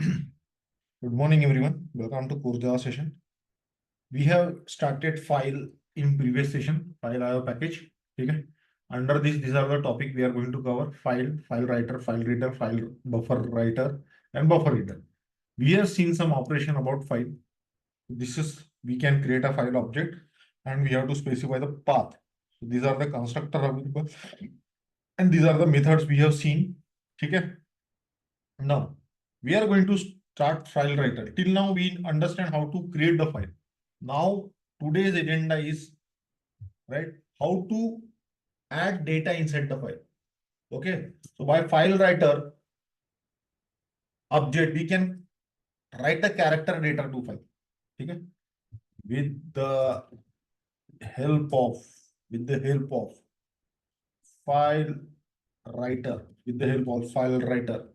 Good morning, everyone. Welcome to Core Java session. We have started file in previous session, file IO package. Okay. Under this, these are the topic we are going to cover: file, file writer, file reader, file buffer writer, and buffer reader. We have seen some operation about file. This is we can create a file object, and we have to specify the path. So these are the constructor available, and these are the methods we have seen. Okay. Now we are going to start file writer. Till now we understand how to create the file. Now today's agenda is right how to add data inside the file. Okay, so by file writer object we can write the character data to file. Okay, with the help of with the help of file writer with the help of file writer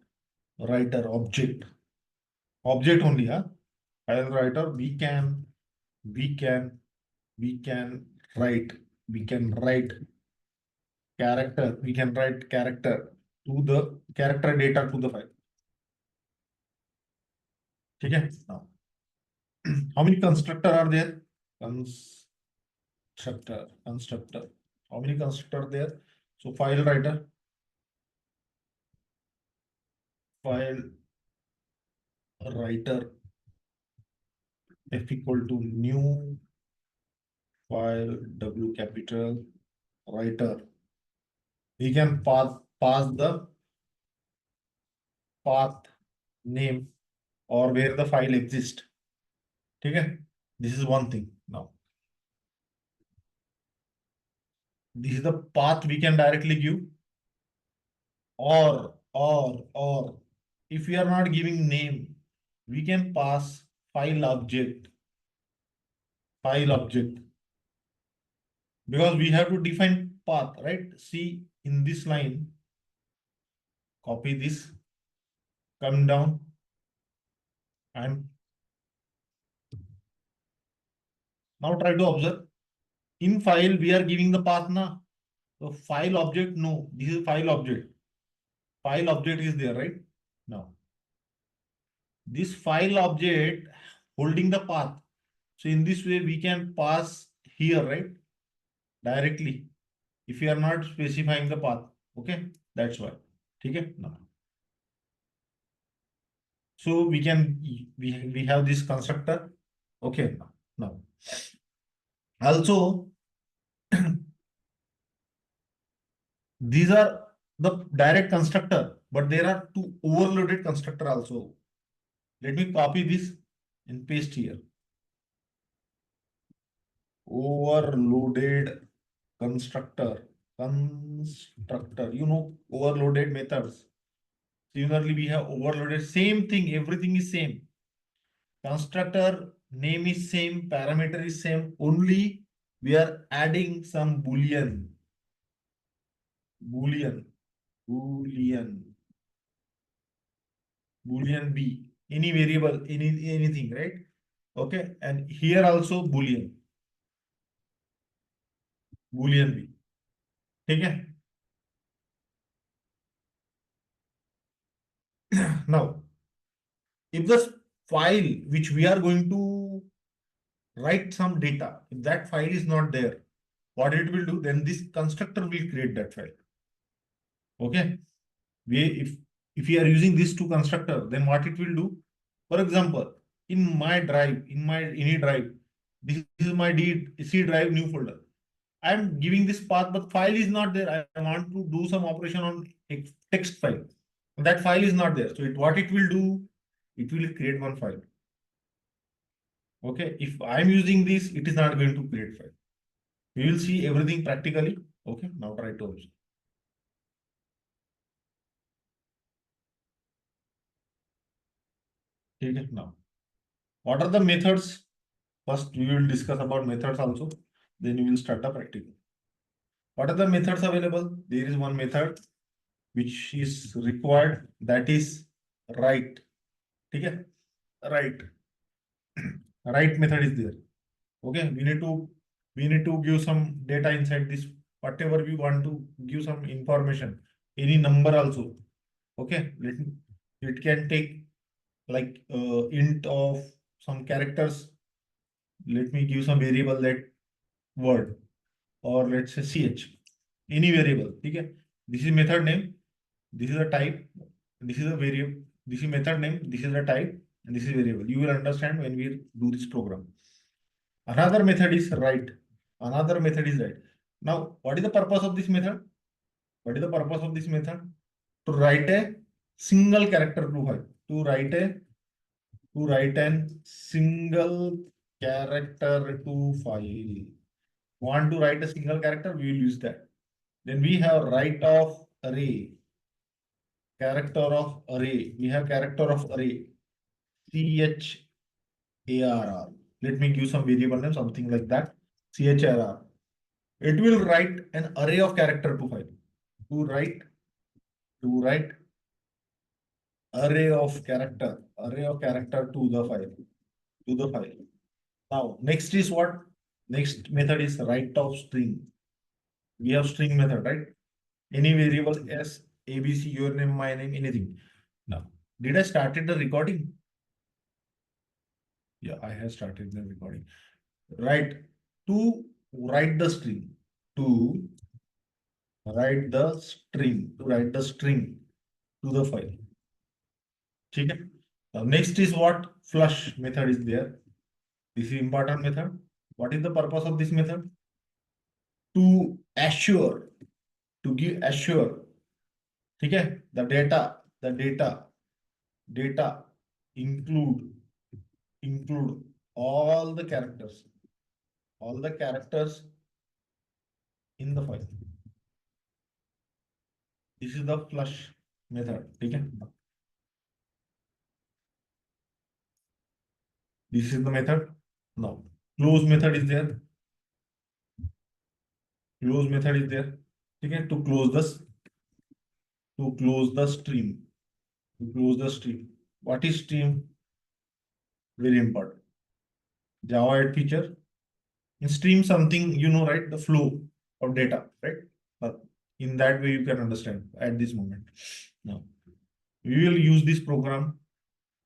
object only. File writer we can we can write we can write character to the character data to the file. Okay. Now how many constructor are there? Constructor how many constructor there? So file writer f equal to new file w capital writer. We can pass the path name or where the file exists. Okay, this is one thing. Now this is the path we can directly give, or if we are not giving name, we can pass file object because we have to define path, right? See in this line, copy this, come down, and now try to observe. In file, we are giving the path now. So file object, no, this is file object. File object is there, right? Now, this file object holding the path. So in this way, we can pass here, right? Directly. If you are not specifying the path. Okay, that's why. Okay, now. So we can we have this constructor. Okay, now. Also, these are the direct constructor, but there are two overloaded constructor also. Let me copy this and paste here. Overloaded constructor. You know, overloaded methods. Similarly, we have overloaded, same thing, everything is same. Constructor name is same, parameter is same, only we are adding some boolean b, any variable, anything, right? Okay, and here also boolean b. Okay. Now, if the file which we are going to write some data, if that file is not there, what it will do, then this constructor will create that file. Okay, if we are using these two constructor, then what it will do, for example, in my drive, in my any drive, this is my C drive new folder. I am giving this path, but file is not there. I want to do some operation on text file. That file is not there. So what it will do, it will create one file. Okay, if I am using this, it is not going to create file. We will see everything practically. Okay, now try to observe. Okay, now what are the methods? First, we will discuss about methods also. Then we will start the practical. What are the methods available? There is one method which is required, that is write. Okay, write. Write method is there. Okay, we need to give some data inside this. Whatever we want to give some information, any number also. Okay, it can take like int of some characters. Let me give some variable that word, or let's say ch, any variable. Okay, this is method name, this is a type, this is a variable, this is method name, this is a type, and this is variable. You will understand when we do this program. Another method is write. Another method is write. Now, what is the purpose of this method? What is the purpose of this method? To write a single character to file. To write an single character to file. Want to write a single character? We will use that. Then we have write of array. Character of array. We have character of array. CHARR. Let me give some variable name, something like that. CHARR. It will write an array of character to file. To write array of character to the file. Now, next is what? Next method is write of string. We have string method, right? Any variable s, abc, your name, my name, anything. Now, did I started the recording? Yeah, I have started the recording. Right. To write the string. To write the string. To write the string to the file. Okay. Now, next is what? Flush method is there. This is important method. What is the purpose of this method? To assure, to give assure. Okay. The data include all the characters in the file. This is the flush method. Okay. This is the method. Now, close method is there. Close method is there. Okay. To close the stream. To close the stream. What is stream? Very important. Java 8 feature. In stream something, right? The flow of data, right? Uh, in that way, you can understand at this moment. Now, we will use this program.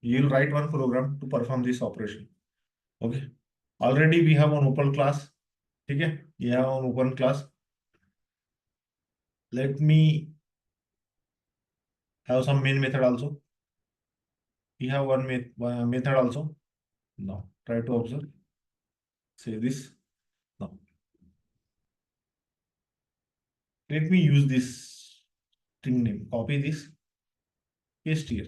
You will write one program to perform this operation. Okay. Already we have an open class. Okay. We have an open class. Let me have some main method also. We have one method also. Now, try to observe. Say this. Now, let me use this string name. Copy this. Paste here.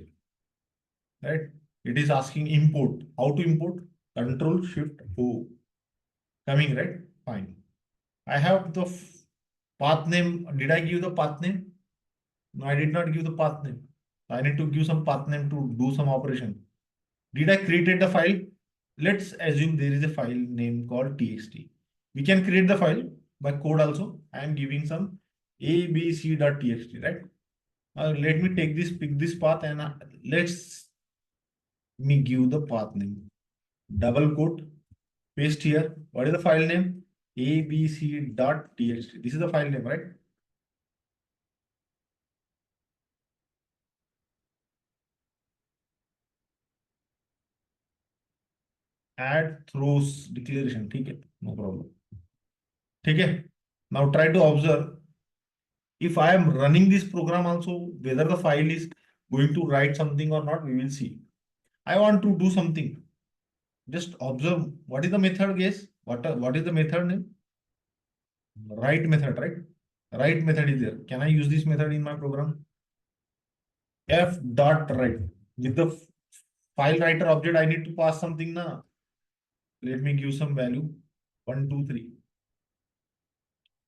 Right? It is asking import. How to import? Control Shift O. Coming, right? Fine. I have the path name. Did I give the path name? No, I did not give the path name. I need to give some path name to do some operation. Did I create the file? Let's assume there is a file name called txt. We can create the file by code also. I am giving some abc.txt, right? Let me pick this path, and let's me give the path name. Double quote, paste here. What is the file name? abc.txt. This is the file name, right? Add throws declaration. Okay, no problem. Okay. Now try to observe. If I am running this program also, whether the file is going to write something or not, we will see. I want to do something. Just observe. What is the method, guess? What is the method name? Write method, right? Write method is there. Can I use this method in my program? F.write. With the file writer object, I need to pass something now. Let me give some value. 1, 2, 3.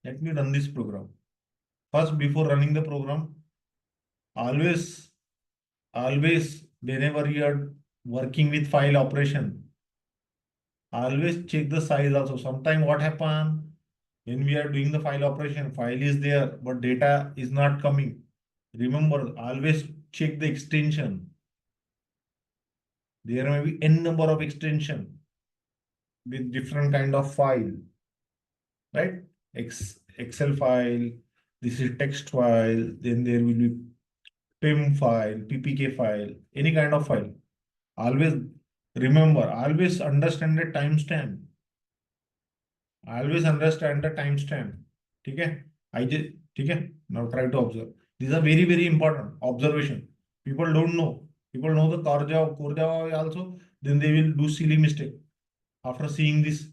Let me run this program. First, before running the program, always whenever you are working with file operation, always check the size also. Sometime what happen when we are doing the file operation, file is there but data is not coming. Remember, always check the extension. There may be n number of extension with different kind of file, right? Excel file, this is text file, then there will be PIM file, PPK file, any kind of file. Always remember, always understand the timestamp. Always understand the timestamp. ठीक है? I just, ठीक है? Now try to observe. These are very, very important observation. People don't know. People know the core Java also. Then they will do silly mistake after seeing this.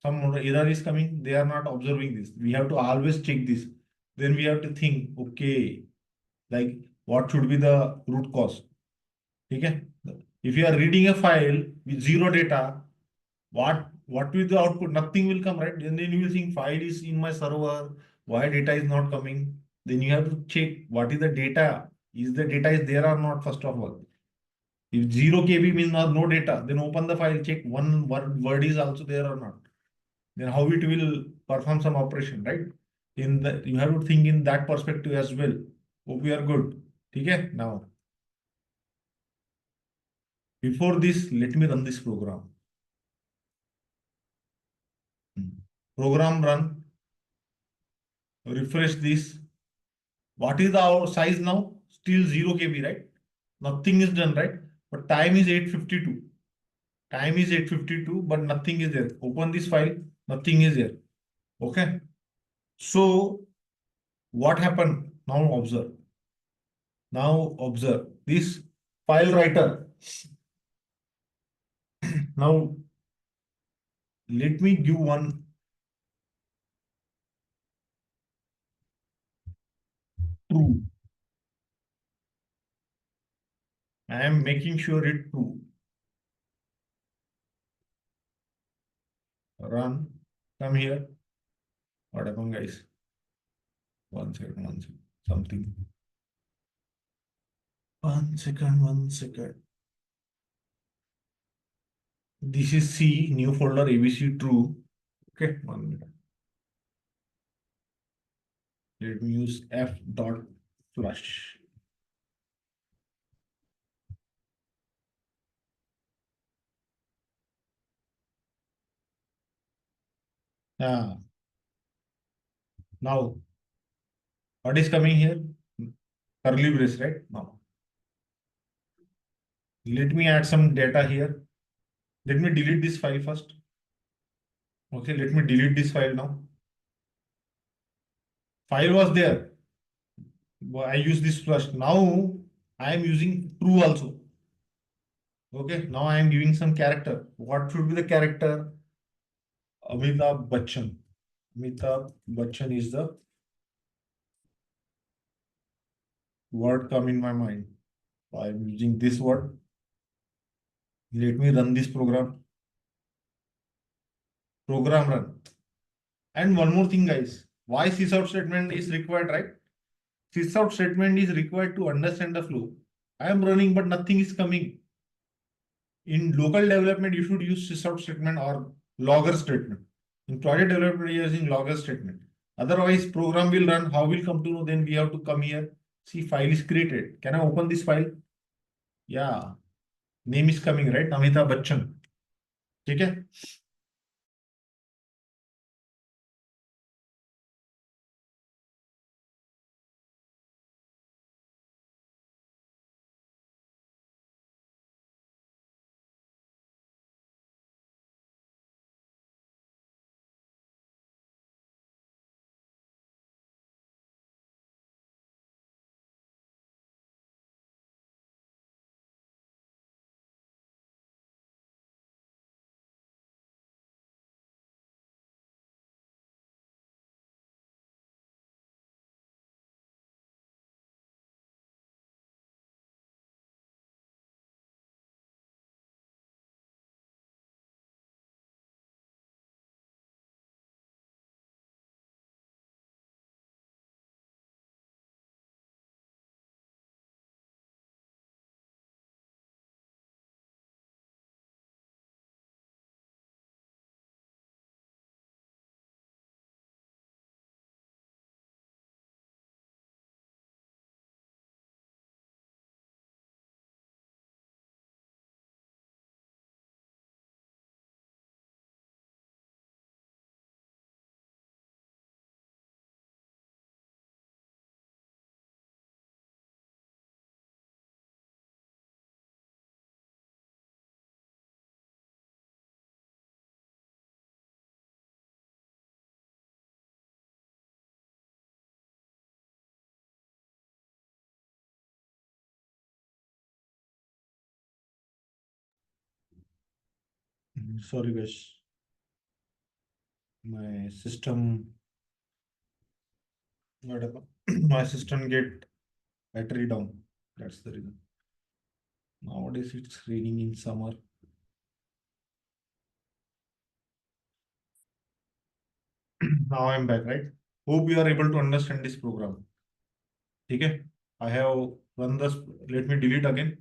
Some error is coming. They are not observing this. We have to always check this. Then we have to think, okay, like what should be the root cause? ठीक है? If you are reading a file with zero data, what will the output? Nothing will come, right? And then you will think file is in my server. Why data is not coming? Then you have to check what is the data. Is the data is there or not? First of all, if 0 KB means not no data, then open the file, check one word is also there or not. Then how it will perform some operation, right? In the you have to think in that perspective as well. Hope we are good. Okay, now before this, let me run this program. Program run, refresh this. What is the our size now? Still 0 KB, right? Nothing is done, right? But time is 8:52. Time is 8:52, but nothing is there. Open this file, nothing is there. Okay. So what happened? Now observe. Now observe this file writer. Now let me give one true. I am making sure it true. Run. Come here. What happened, guys? One second, one second. Something. 1 second, 1 second. This is C, new folder ABC true. Okay, 1 minute. Let me use F dot flush. Ah, now what is coming here? Curly brace, right? Now let me add some data here. Let me delete this file first. Okay, let me delete this file now. File was there. I use this flush. Now I am using true also. Okay, now I am giving some character. What should be the character? Amitabh Bachchan. Amitabh Bachchan is the word come in my mind. I am using this word. Let me run this program. Program run. And one more thing, guys. Why sysout statement is required, right? Sysout statement is required to understand the flow. I am running, but nothing is coming. In local development, you should use sysout statement or logger statement. In project development, you are using logger statement. Otherwise, program will run. How will come to know? Then we have to come here. See, file is created. Can I open this file? Yeah. Name is coming, right? Amitabh Bachchan. Okay. Sorry guys, my system, whatever, my system get battery down. That's the reason. Nowadays it's raining in summer. Now I'm back, right? Hope you are able to understand this program. Okay, I have run this. Let me delete again.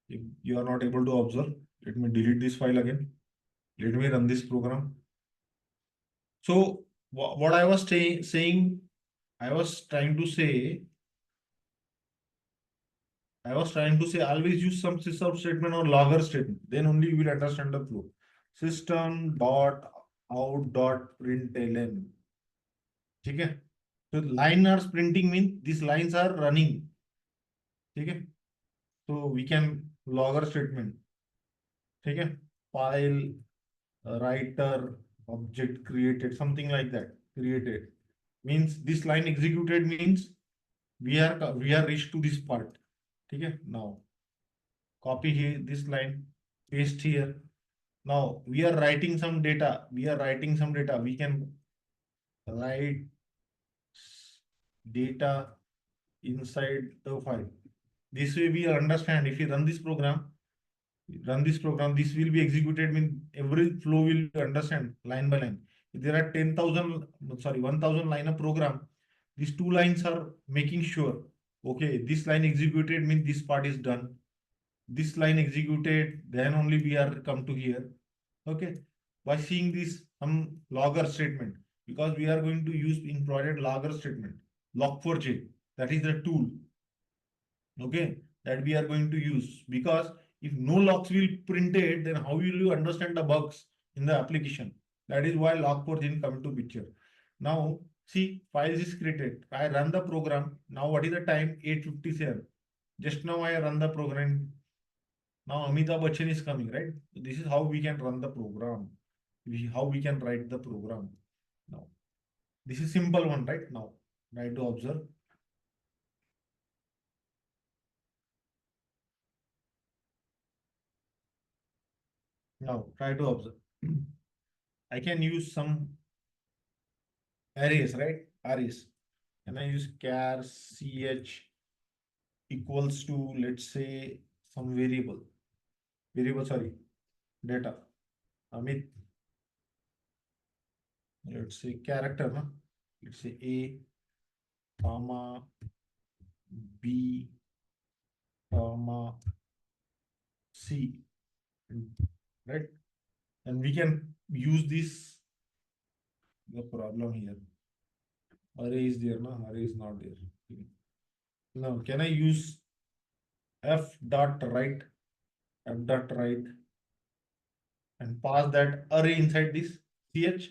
If you are not able to observe, let me delete this file again. Let me run this program. So what I was saying, I was trying to say, always use some system statement or logger statement. Then only you will understand the flow. System dot out dot println. Okay. So line are printing means these lines are running. Okay. So we can logger statement. Okay. File writer object created, something like that. Created means this line executed means we are reached to this part. Okay. Now copy here this line, paste here. Now we are writing some data. We can write data inside the file. This way we understand. If you run this program, this will be executed. Mean every flow will understand line by line. If there are 10,000, sorry, 1,000 line of program, these two lines are making sure. Okay, this line executed means this part is done. This line executed, then only we are come to here. Okay, by seeing this some logger statement, because we are going to use in project logger statement, log4j, that is the tool. Okay, that we are going to use, because if no logs will printed, then how will you understand the bugs in the application? That is why log4j come to picture. Now see, files is created. I run the program. Now what is the time? 8:57. Just now I run the program. Now Amitabh Bachchan is coming, right? This is how we can run the program. How we can write the program. Now this is simple one, right? Now try to observe. Now try to observe. I can use some arrays, right? Arrays. Can I use char ch equals to, let's say, some variable, sorry, data. Amit, let's say character, no? Let's say A, comma, B, comma, C, right? And we can use this. The problem here. Array is there, no? Array is not there. Now, can I use f dot write and pass that array inside this ch?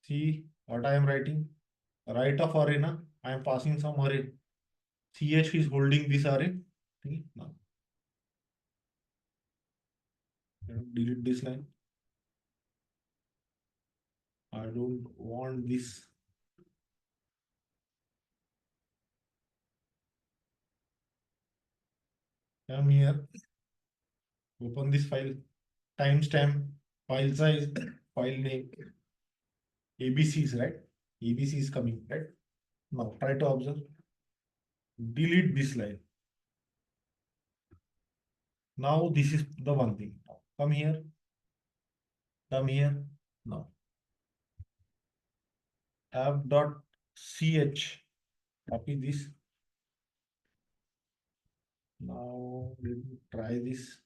See what I am writing? Right of array, na? I am passing some array. Ch is holding this array. Okay, now delete this line. I don't want this. Come here, open this file, timestamp, file size, file name, ABC is right. ABC is coming, right? Now try to observe. Delete this line. Now this is the one thing. Now, come here, come here. Now app dot ch. Copy this. Now let me try this.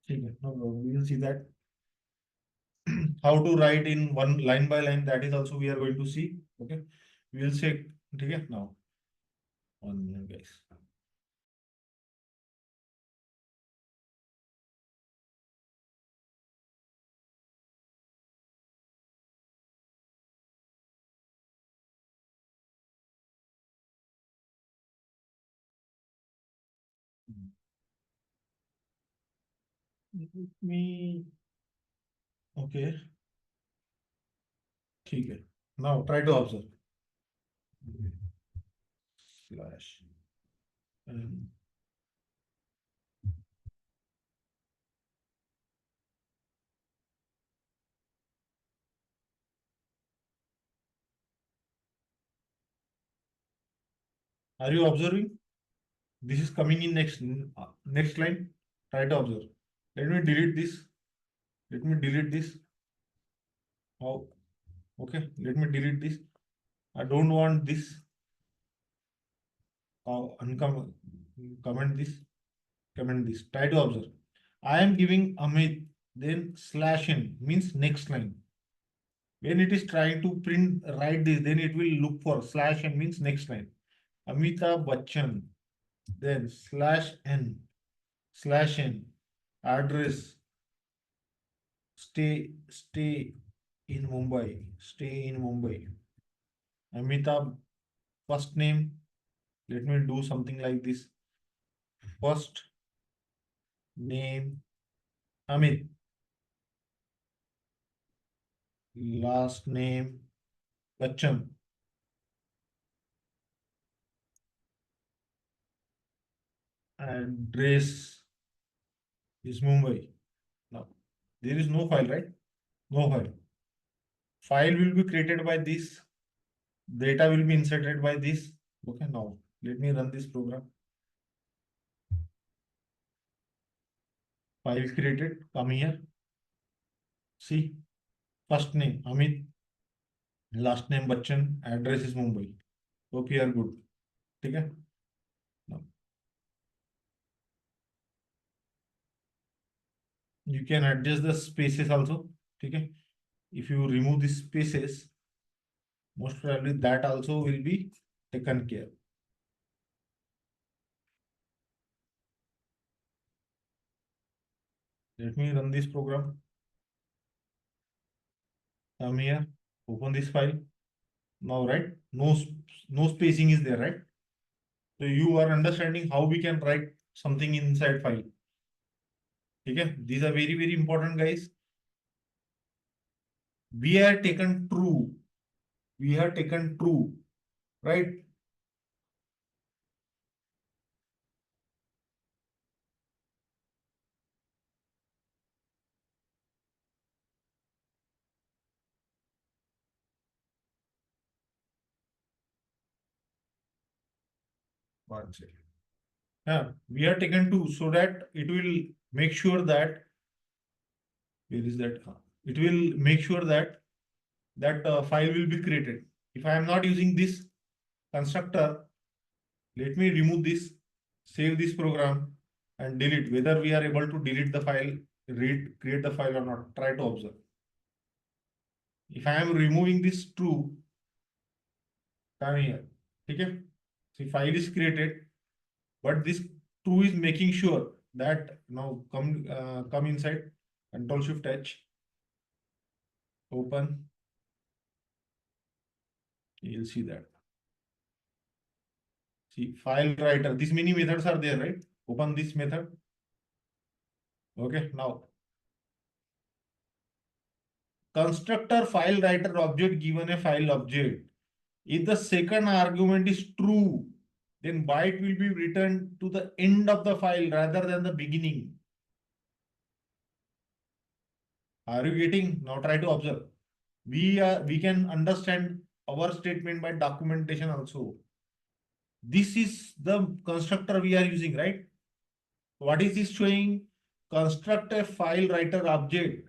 Okay, no problem. We will see that how to write in one line by line. That is also we are going to see. Okay, we will say. Okay, now 1 minute, guys. me, okay, ठीक है. Now try to observe. Slash. And are you observing? This is coming in next line. Try to observe. Let me delete this. Let me delete this. Oh, okay. Let me delete this. I don't want this. Uncomment comment this. Comment this. Try to observe. I am giving Amit. Then slash n means next line. When it is trying to print write this, then it will look for slash n means next line. Amitabh Bachchan. Then slash n address stay in Mumbai. Stay in Mumbai. Amitabh first name. Let me do something like this. First name Amit. Last name Bachchan. Address is Mumbai. Now there is no file, right? No file. File will be created by this. Data will be inserted by this. Okay, now let me run this program. File created. Come here. See, first name Amit, last name Bachchan, address is Mumbai. Hope you are good. Okay. Now you can adjust the spaces also. Okay. If you remove the spaces, most probably that also will be taken care. Let me run this program. Come here, open this file. Now, right? No spacing is there, right? So you are understanding how we can write something inside file. Okay, these are very important, guys. We have taken true. We have taken true, right? One second. Yeah, we have taken two so that it will make sure that where is that? It will make sure that file will be created. If I am not using this constructor, let me remove this, save this program, and delete. Whether we are able to delete the file, create the file or not. Try to observe. If I am removing this true, come here. Okay. See, file is created, but this true is making sure that now come inside. Control Shift H. Open. You'll see that. See, FileWriter. These many methods are there, right? Open this method. Okay. Now, constructor FileWriter object given a file object. If the second argument is true, then byte will be returned to the end of the file rather than the beginning. Are you getting? Now try to observe. We can understand our statement by documentation also. This is the constructor we are using, right? What is this showing? Construct a file writer object.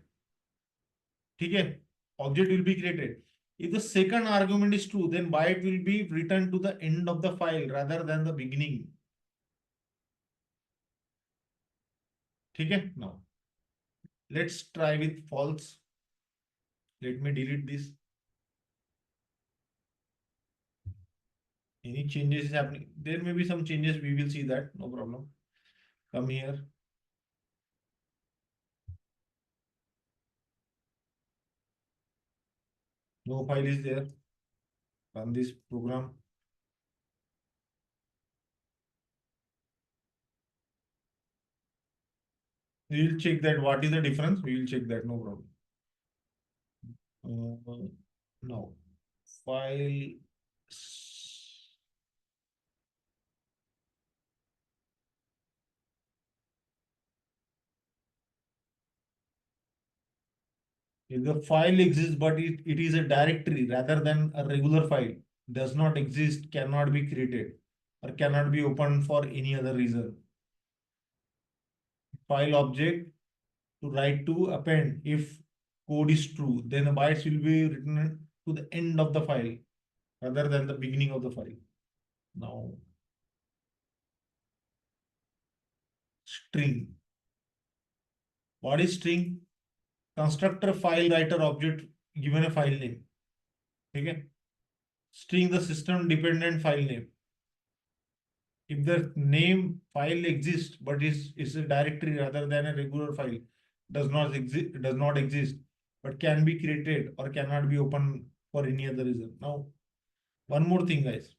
Okay, object will be created. If the second argument is true, then byte will be returned to the end of the file rather than the beginning. Okay, now let's try with false. Let me delete this. Any changes is happening? There may be some changes. We will see that. No problem. Come here. No file is there. Run this program. We will check that what is the difference. We will check that, no problem. Now, file. If the file exists, but it is a directory rather than a regular file, does not exist, cannot be created, or cannot be opened for any other reason. File object to write to append if code is true, then the bytes will be written to the end of the file rather than the beginning of the file. Now, string. What is string? Constructor file writer object given a file name. Okay. String the system dependent file name. If the name file exists but is a directory rather than a regular file, does not exist but can be created or cannot be opened for any other reason. Now, one more thing, guys.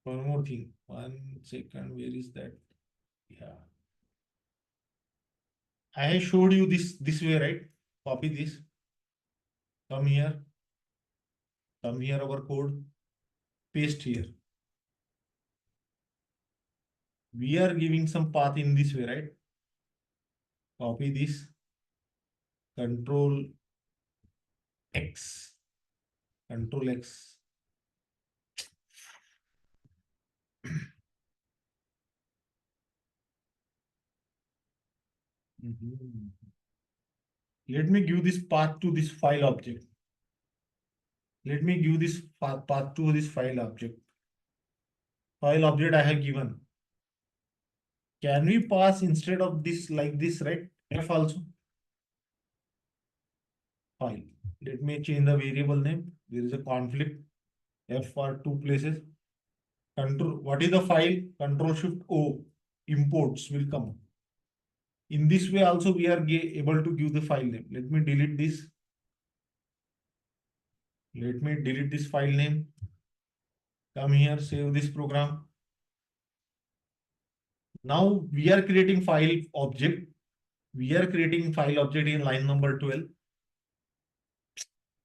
One more thing. 1 second. Where is that? Yeah. I have showed you this way, right? Copy this. Come here. Come here. Our code. Paste here. We are giving some path in this way, right? Copy this. Control X. Control X. Mhm. Let me give this path to this file object. Let me give this path to this file object. File object I have given. Can we pass instead of this like this, right? F also. File. Let me change the variable name. There is a conflict. F for two places. Control. What is the file? Control Shift O. Imports will come. In this way also we are able to give the file name. Let me delete this. Let me delete this file name. Come here, save this program. Now we are creating file object. We are creating file object in line number 12.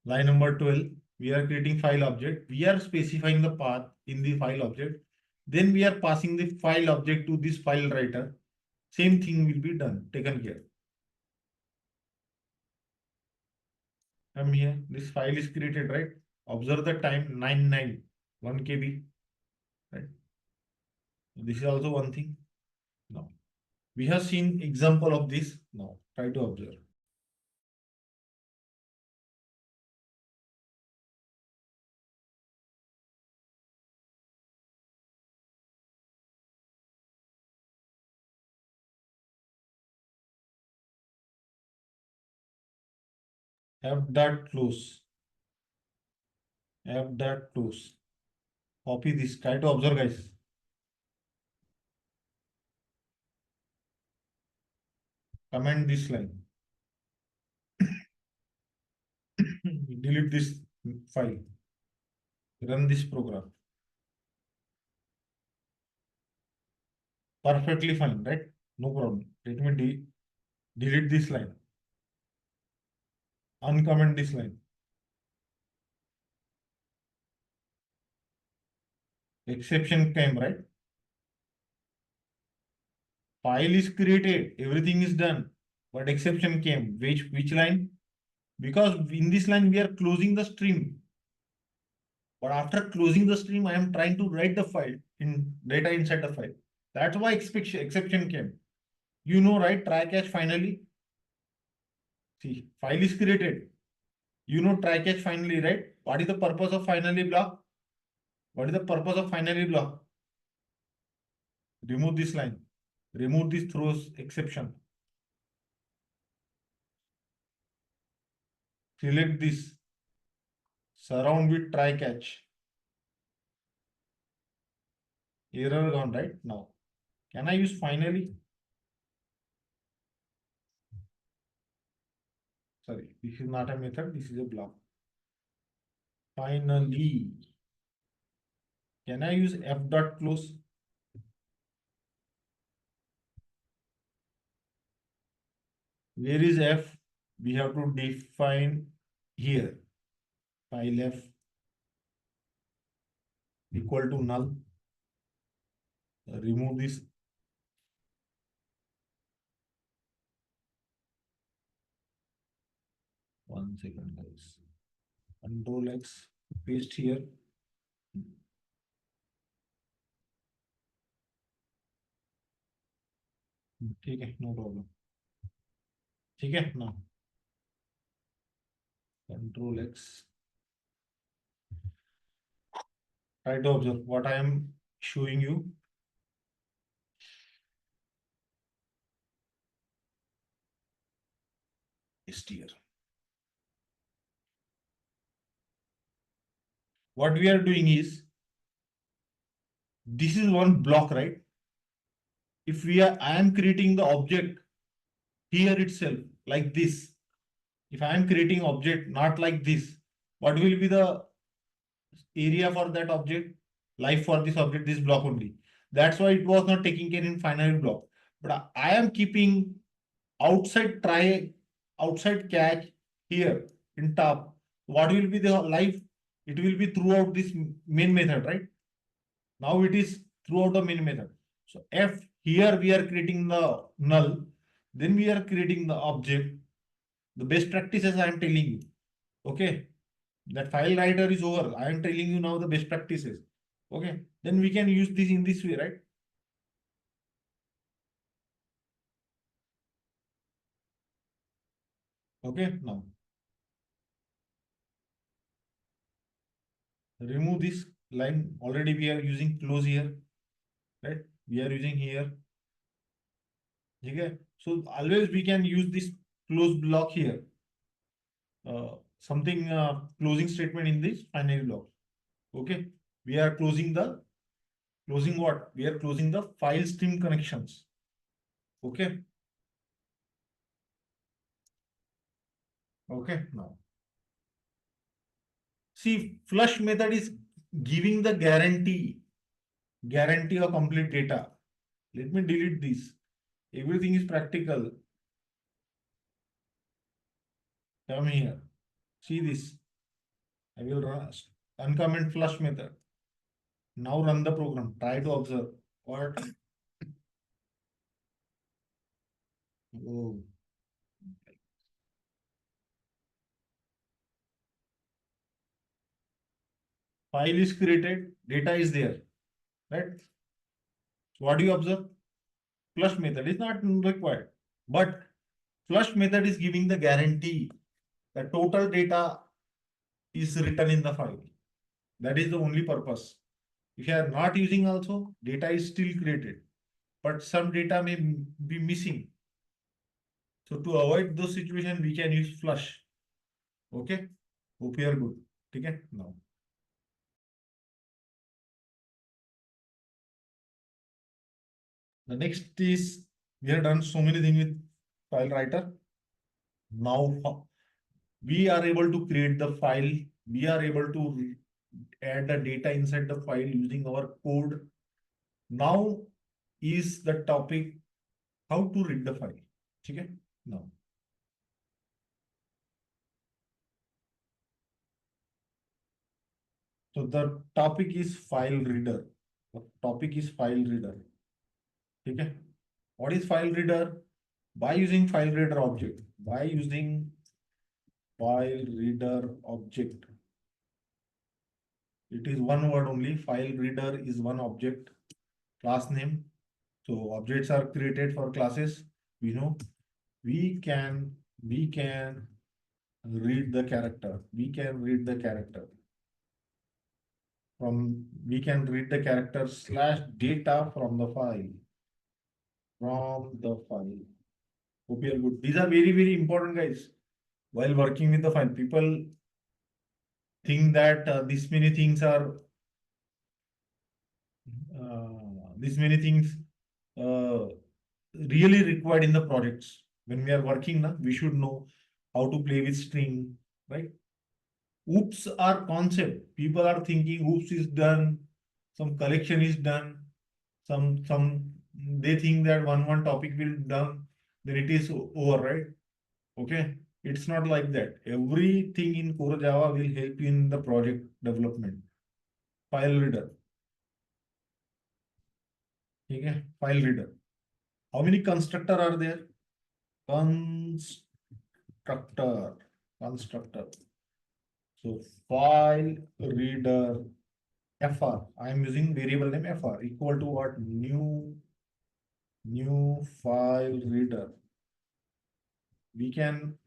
Line number 12, we are creating file object. We are specifying the path in the file object. Then we are passing the file object to this file writer. Same thing will be done, taken care. Come here, this file is created, right? Observe the time 99, 1 KB, right? This is also one thing. Now, we have seen example of this. Now, try to observe. F dot close. F dot close. Copy this. Try to observe, guys. Comment this line. Delete this file. Run this program. Perfectly fine, right? No problem. Let me delete this line. Uncomment this line. Exception came, right? File is created, everything is done, but exception came. Which line? Because in this line we are closing the stream. But after closing the stream, I am trying to write the file in data inside the file. That's why exception came. You know, right? Try catch finally. See, file is created. You know, try catch finally, right? What is the purpose of finally block? What is the purpose of finally block? Remove this line. Remove this throws exception. Select this. Surround with try catch. Error gone, right? Now, can I use finally? Sorry, this is not a method. This is a block. Finally. Can I use f dot close? Where is F? We have to define here. File F equal to null. Remove this. One second, guys. Control X, paste here. ठीक है, no problem. ठीक है now. Control X. Try to observe what I am showing you. Paste here. What we are doing is, this is one block, right? If I am creating the object here itself like this. If I am creating object not like this, what will be the area for that object? Life for this object, this block only. That's why it was not taking care in finite block. But I am keeping outside outside catch here in top. What will be the life? It will be throughout this main method, right? Now it is throughout the main method. So F here we are creating the null, then we are creating the object. The best practices I am telling you. Okay. That file writer is over. I am telling you now the best practices. Okay. Then we can use this in this way, right? Okay. Now remove this line. Already we are using close here, right? We are using here. Okay. So always we can use this close block here. Something closing statement in this finite block. Okay. We are closing what? We are closing the file stream connections. Okay. Okay. Now see, flush method is giving the guarantee of complete data. Let me delete this. Everything is practical. Come here. See this. I will run uncomment flush method. Now run the program. Try to observe what. Oh. File is created, data is there, right? So what do you observe? Flush method is not required, but flush method is giving the guarantee that total data is written in the file. That is the only purpose. If you are not using also, data is still created, but some data may be missing. So to avoid those situations, we can use flush. Okay. Hope you are good. Okay. Now. The next is, we have done so many things with FileWriter. Now we are able to create the file. We are able to add the data inside the file using our code. Now is the topic how to read the file. Okay. Now. So the topic is file reader. The topic is file reader. Okay. What is file reader? By using file reader object. By using file reader object. It is one word only. File reader is one object. Class name. So objects are created for classes. We know we can read the character. We can read the character. We can read the character / data from the file. From the file. Hope you are good. These are very, very important, guys. While working with the file, people think that this many things uh, really required in the projects. When we are working, we should know how to play with string, right? Oops are concept. People are thinking oops is done, some collection is done, some they think that one topic will done, then it is over, right? Okay, it's not like that. Everything in core Java will help you in the project development. File reader. Okay, file reader. How many constructor are there? Constructor. Constructor. So file reader fr. I am using variable name fr equal to what? New file reader. We can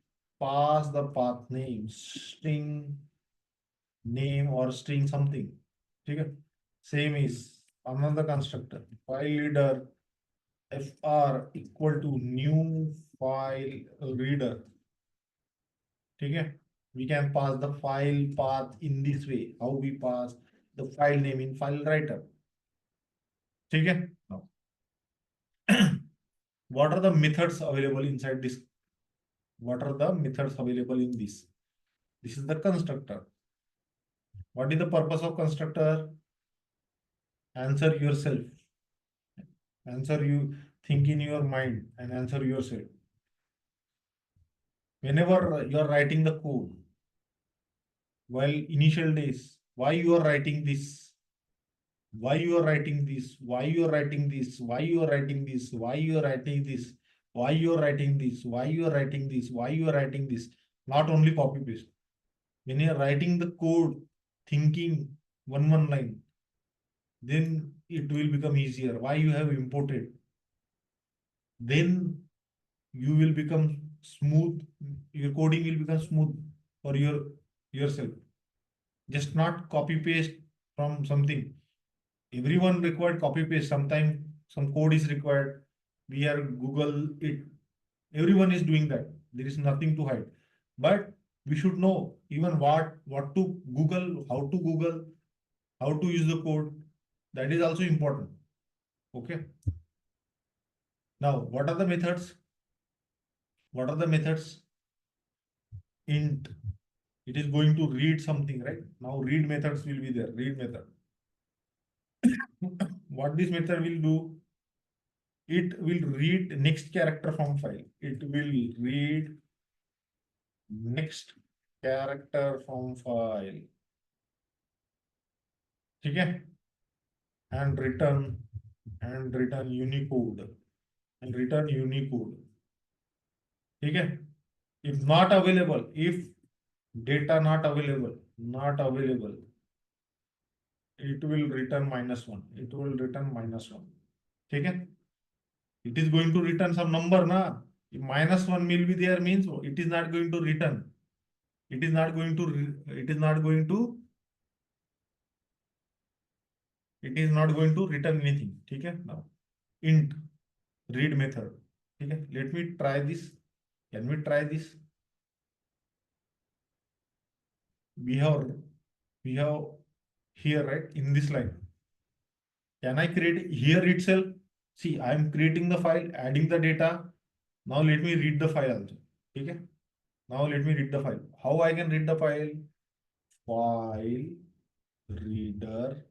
pass the path name, string name or string something. Okay. Same is another constructor. File reader fr equal to new file reader. Okay. We can pass the file path in this way. How we pass the file name in FileWriter. Okay. Now, what are the methods available inside this? What are the methods available in this? This is the constructor. What is the purpose of constructor? Answer yourself. Answer you, think in your mind and answer yourself. Whenever you are writing the code, while initial days, why you are writing this? Why you are writing this? Why you are writing this? Why you are writing this? Why you are writing this? Why you are writing this? Why you are writing this? Why you are writing this? Not only copy paste. When you are writing the code, thinking one line, then it will become easier. Why you have imported? Then you will become smooth. Your coding will become smooth for yourself. Just not copy paste from something. Everyone required copy paste. Sometimes some code is required. We are Google it. Everyone is doing that. There is nothing to hide. But we should know even what to Google, how to use the code. That is also important. Okay. Now, what are the methods? What are the methods? Int. It is going to read something, right? Now read methods will be there. Read method. What this method will do? It will read next character from file. It will read next character from file. Okay? And return Unicode. And return Unicode. Okay? If not available, if data not available, it will return -1. It will return -1. Okay? It is going to return some number, na? If -1 will be there means it is not going to return. It is not going to. It is not going to. It is not going to return anything. Okay? Now, int read method. Okay? Let me try this. Can we try this? We have here, right, in this line. Can I create here itself? See, I am creating the file, adding the data. Now let me read the file also. Okay? Now let me read the file. How I can read the file? File reader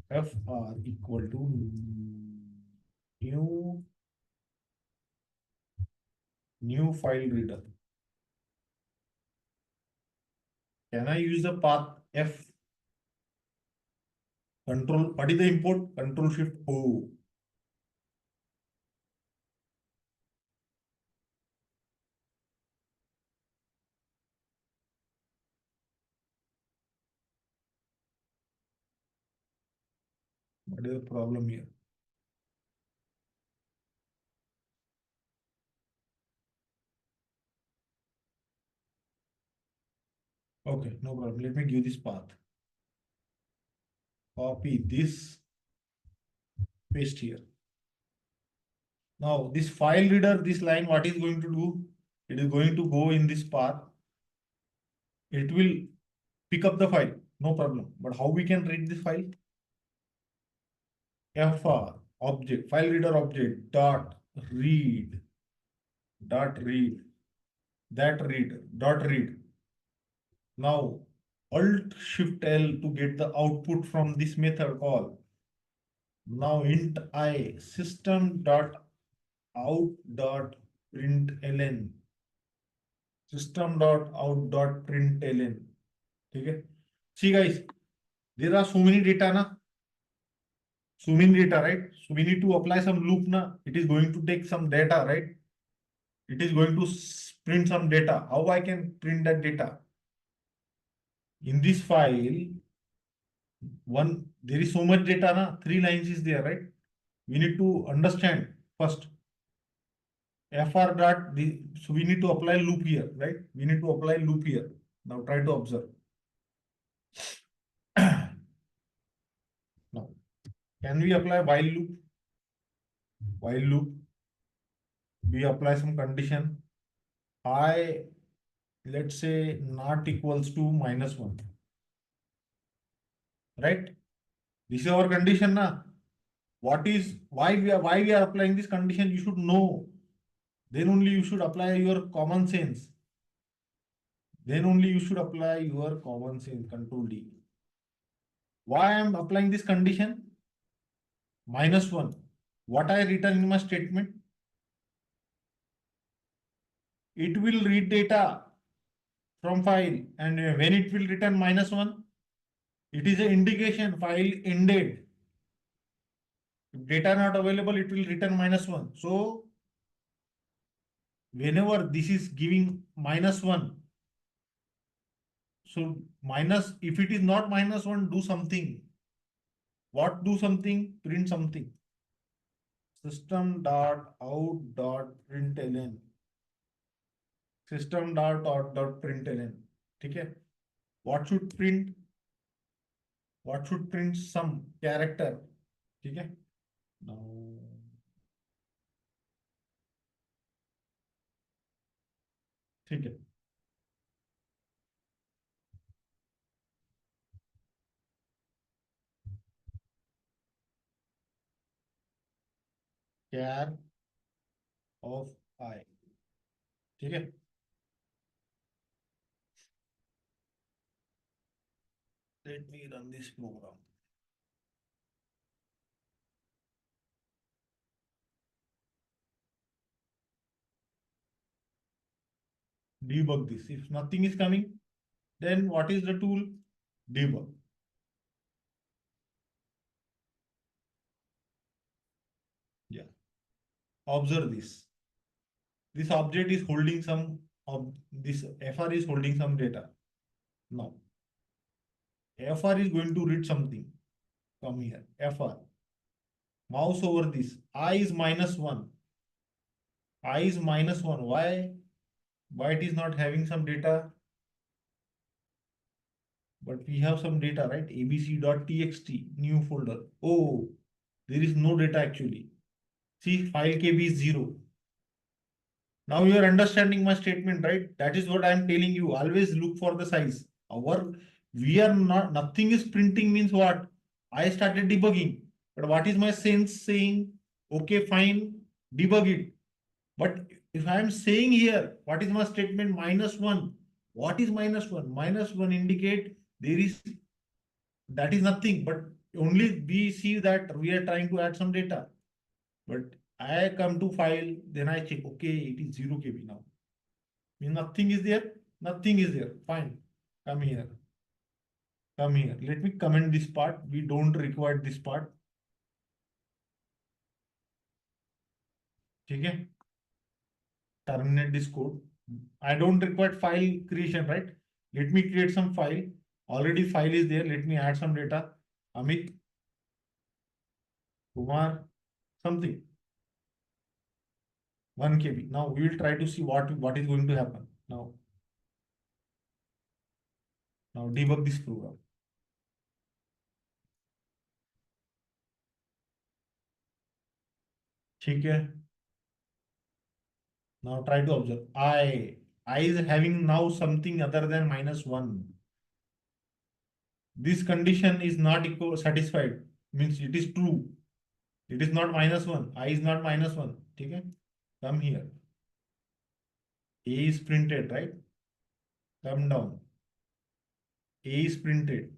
fr equal to new file reader. Can I use the path F? Control, what is the import? Control Shift O. What is the problem here? Okay, no problem. Let me give this path. Copy this, paste here. Now, this file reader, this line, what is going to do? It is going to go in this path. It will pick up the file, no problem. But how we can read this file? fr object, file reader object dot read that read dot read. Now, Alt Shift L to get the output from this method call. Now int I system dot out dot println system.out.println. ठीक है. See guys, there are so many data na, so many data, right? So we need to apply some loop na. It is going to take some data, right? It is going to print some data. How I can print that data? In this file, there is so much data na, 3 lines is there, right? We need to understand first fr dot so we need to apply loop here, right? We need to apply loop here. Now try to observe. Now, can we apply while loop? While loop, we apply some condition. I, let's say, not equals to -1, right? This is our condition na. Why we are applying this condition? You should know. Then only you should apply your common sense. Then only you should apply your common sense. Control D. Why I am applying this condition? -1. What I written in my statement? It will read data from file, and when it will return -1, it is an indication file ended. If data not available, it will return -1. So whenever this is giving -1, so minus, if it is not -1, do something. What do something? Print something. System.out.println. System.out.println. ठीक है. What should print? What should print? Some character. ठीक है. Now, ठीक है. Char of I. ठीक है. Let me run this program. Debug this. If nothing is coming, then what is the tool? Debug. Yeah. Observe this. This object is holding some of this FR is holding some data. Now, FR is going to read something. Come here. FR. Mouse over this. I is -1. I is -1. Why? Why it is not having some data? But we have some data, right? abc.txt, new folder. Oh, there is no data actually. See, file KB is 0. Now you are understanding my statement, right? That is what I am telling you. Always look for the size. We are not, nothing is printing means what? I started debugging. But what is my sense saying? Okay, fine, debug it. But if I am saying here, what is my statement? -1. What is -1? -1 indicate there is, that is nothing, but only we see that we are trying to add some data. But I come to file, then I check, okay, it is 0 KB now. Means nothing is there, nothing is there. Fine. Come here. Come here. Let me comment this part. We don't require this part. Okay. Terminate this code. I don't require file creation, right? Let me create some file. Already file is there. Let me add some data. Amit, Kumar, something. 1 KB. Now we will try to see what is going to happen. Now debug this program. ठीक है. Now try to observe. I is having now something other than -1. This condition is not equal satisfied. Means it is true. It is not -1. I is not -1. Okay. Come here. A is printed, right? Come down. A is printed.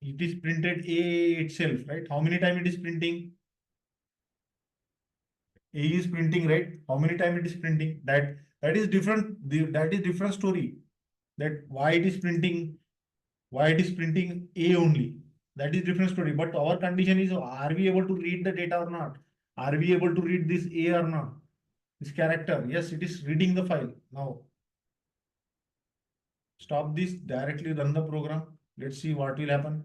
It is printed A itself, right? How many times it is printing? A is printing, right? How many times it is printing? That is different. That is different story. That why it is printing, why it is printing A only. That is different story. But our condition is, are we able to read the data or not? Are we able to read this A or not? This character. Yes, it is reading the file. Now stop this, directly run the program. Let's see what will happen.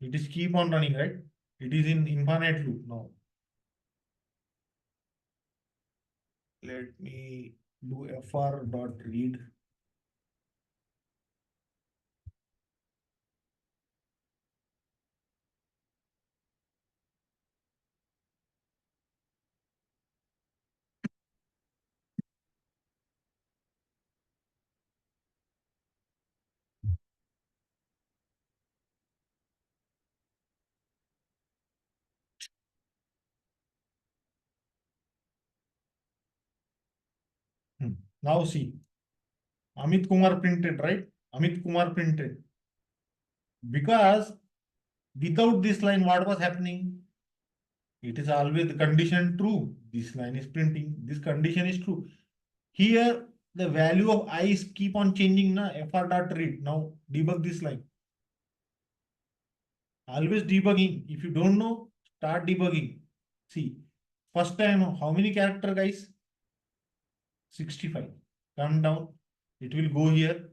It is keep on running, right? It is in infinite loop now. Let me do fr dot read. Now see, Amit Kumar printed, right? Amit Kumar printed. Because without this line, what was happening? It is always the condition true. This line is printing. This condition is true. Here, the value of I is keep on changing. Na fr dot read. Now debug this line. Always debugging. If you don't know, start debugging. See, first time, how many character, guys? 65. Come down. It will go here.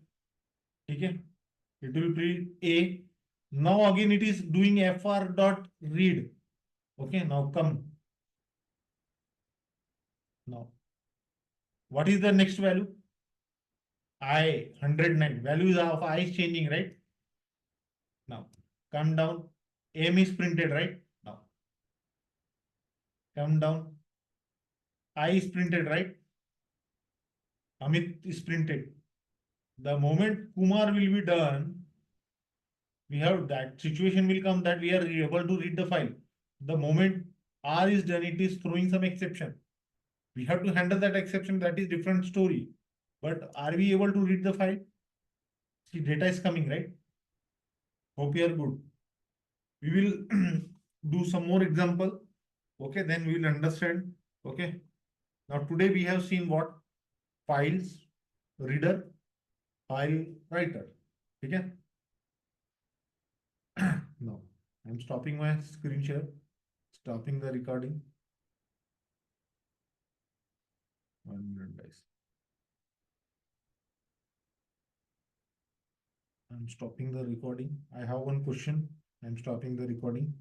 Okay. It will print A. Now again it is doing fr dot read. Okay. Now come. Now, what is the next value? I 109. Values of I is changing, right? Now come down. M is printed, right? Now come down. I is printed, right? Amit is printed. The moment Kumar will be done, we have that situation will come that we are able to read the file. The moment R is done, it is throwing some exception. We have to handle that exception. That is different story. But are we able to read the file? See, data is coming, right? Hope you are good. We will do some more example. Okay, then we will understand. Okay. Now today we have seen what? Files, reader, file writer. Okay. Now I'm stopping my screen share, stopping the recording. 1 minute, guys. I'm stopping the recording. I have one question. I'm stopping the recording.